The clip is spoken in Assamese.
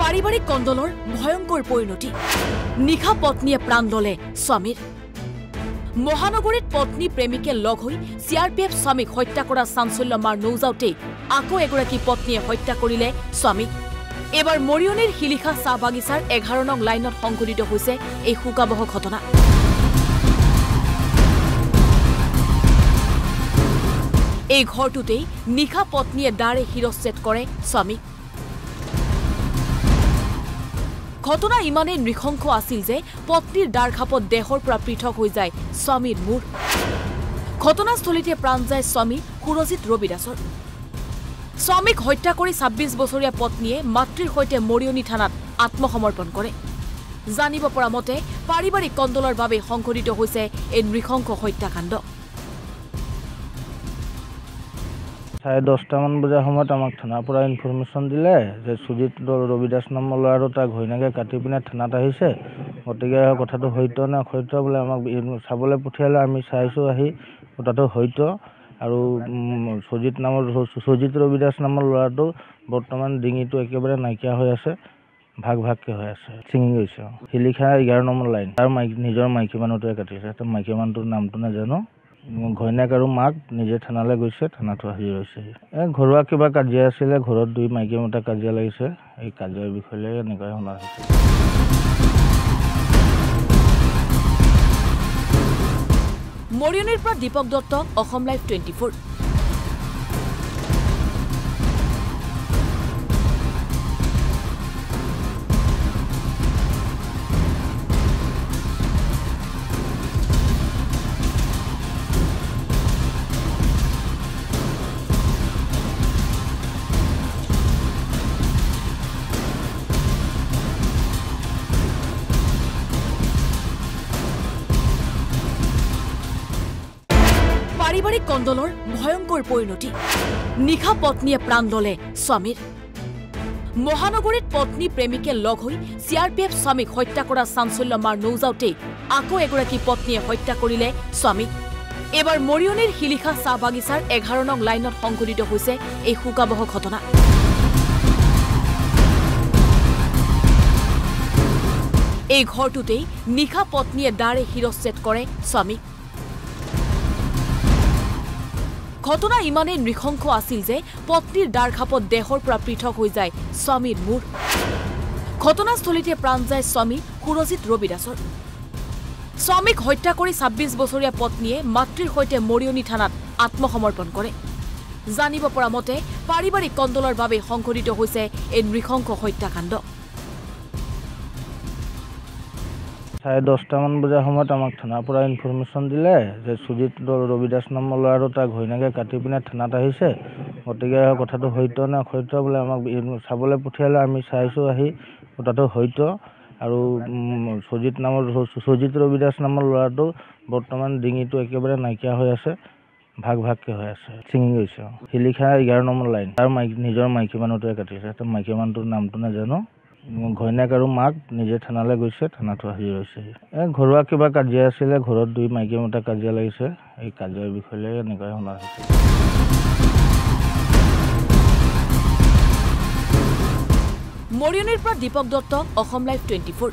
পাৰিবাৰিক কন্দলৰ ভয়ংকৰ পৰিণতি নিশা পত্নীয়ে প্ৰাণ ললে স্বামীৰ মহানগৰীত পত্নী প্ৰেমিকে লগ হৈ CRPF স্বামীক হত্যা কৰা চাঞ্চল্যমাৰ নৌজাওতেই আকৌ এগৰাকী পত্নীয়ে হত্যা কৰিলে স্বামীক এবাৰ মৰিয়নিৰ হিলিখা চাহ বাগিচাৰ 11 নং লাইনত সংঘটিত হৈছে এই শোকাবহ ঘটনা এই ঘৰটোতেই নিশা পত্নীয়ে দাৰে হিৰচ্ছেদ কৰে স্বামীক ঘটনা ইমানেই নৃশংস আছিল যে পত্নীৰ দাৰখাপত দেহৰ পৰা পৃথক হৈ যায় স্বামীৰ মূৰ ঘটনাস্থলীতে প্ৰাণ যায় স্বামী সুৰজিত ৰবি দাসৰ স্বামীক হত্যা কৰি 26 বছৰীয়া পত্নীয়ে মাতৃৰ সৈতে মৰিয়নি থানাত আত্মসমৰ্পণ কৰে জানিব পৰা মতে পাৰিবাৰিক কন্দলৰ বাবে সংঘটিত হৈছে এই নৃশংস হত্যাকাণ্ড 10:30 মান বজাৰ সময়ত আমাক থানাৰ পৰা ইনফৰমেশ্যন দিলে যে সুজিত ৰবি দাস নামৰ ল'ৰাটো তাৰ ঘৈণীয়েকে কাটি পিনে থানাত আহিছে গতিকে কথাটো সত্য নে অসত্য বোলে আমাক চাবলৈ পঠিয়ালে আমি চাইছো আহি কথাটো সত্য আৰু সুজিত ৰবি দাস নামৰ ল'ৰাটো বৰ্তমান ডিঙিটো একেবাৰে নাইকিয়া হৈ আছে ভাগকে হৈ আছে ছিঙি গৈছে হিলিখা 11 নম্বৰ লাইন তাৰ নিজৰ মাইকী মানুহটোৱে কাটিছে তাৰ মাইকী মানুহটোৰ নামটো নাজানো ঘৈণীয়েক আৰু মাক নিজে থানালৈ গৈছে থানাটো হাজিৰ হৈছে ঘৰুৱা কিবা কাজিয়া আছিলে ঘৰত দুই মাইকী মতা কাজিয়া লাগিছে এই কাজিয়াৰ বিষয়ে এনেকৈ শুনা হৈছে মৰিয়নিৰ পৰা দীপক দত্ত অসম লাইভ 24 পাৰিবাৰিক কন্দলৰ ভয়ংকৰ পৰিণতি নিশা পত্নীয়ে প্ৰাণ ললে স্বামীৰ মহানগৰীত পত্নী প্ৰেমিকে লগ হৈ CRPF স্বামীক হত্যা কৰা চাঞ্চল্যমাৰ নৌজাওতেই আকৌ এগৰাকী পত্নীয়ে হত্যা কৰিলে স্বামীক এবাৰ মৰিয়নিৰ হিলিখা চাহ বাগিচাৰ 11 নং লাইনত সংঘটিত হৈছে এই শোকাবহ ঘটনা এই ঘৰটোতেই নিশা পত্নীয়ে দাৰে হিৰচ্ছেদ কৰে স্বামীক ঘটনা ইমানেই নৃশংস আছিল যে পত্নীৰ দাৰখাপত দেহৰ পৰা পৃথক হৈ যায় স্বামীৰ মূৰ ঘটনাস্থলীতে প্ৰাণ যায় স্বামী সুৰজিত ৰবি দাসৰ স্বামীক হত্যা কৰি 26 বছৰীয়া পত্নীয়ে মাতৃৰ সৈতে মৰিয়নি থানাত আত্মসমৰ্পণ কৰে জানিব পৰা মতে পাৰিবাৰিক কন্দলৰ বাবে সংঘটিত হৈছে এই নৃশংস হত্যাকাণ্ড 10:30 মান বজাৰ সময়ত আমাক থানাৰ পৰা ইনফৰমেশ্যন দিলে যে সুজিত ৰবি দাস নামৰ ল'ৰাটো তাৰ ঘৈণীয়েকে কাটি পিনে থানাত আহিছে গতিকে কথাটো সত্য নে অসত্য বোলে আমাক চাবলৈ পঠিয়ালে আমি চাইছো আহি কথাটো সত্য আৰু সুজিত ৰবি দাস নামৰ ল'ৰাটো বৰ্তমান ডিঙিটো একেবাৰে নাইকিয়া হৈ আছে ভাগকে হৈ আছে ছিঙি গৈছে হিলিখা 11 নম্বৰ লাইন তাৰ নিজৰ মাইকী মানুহটোৱে কাটিছে তাৰ মাইকী মানুহটোৰ নামটো নাজানো ঘৈণীয়েক আৰু মাক নিজে থানালৈ গৈছে থানাটো হাজিৰ হৈছে ঘৰুৱা কিবা কাজিয়া আছিলে ঘৰত দুই মাইকী মতা কাজিয়া লাগিছে এই কাজিয়াৰ বিষয়ে এনেকৈ শুনা হৈছে মৰিয়নিৰ পৰা দীপক দত্ত অসম লাইভ 24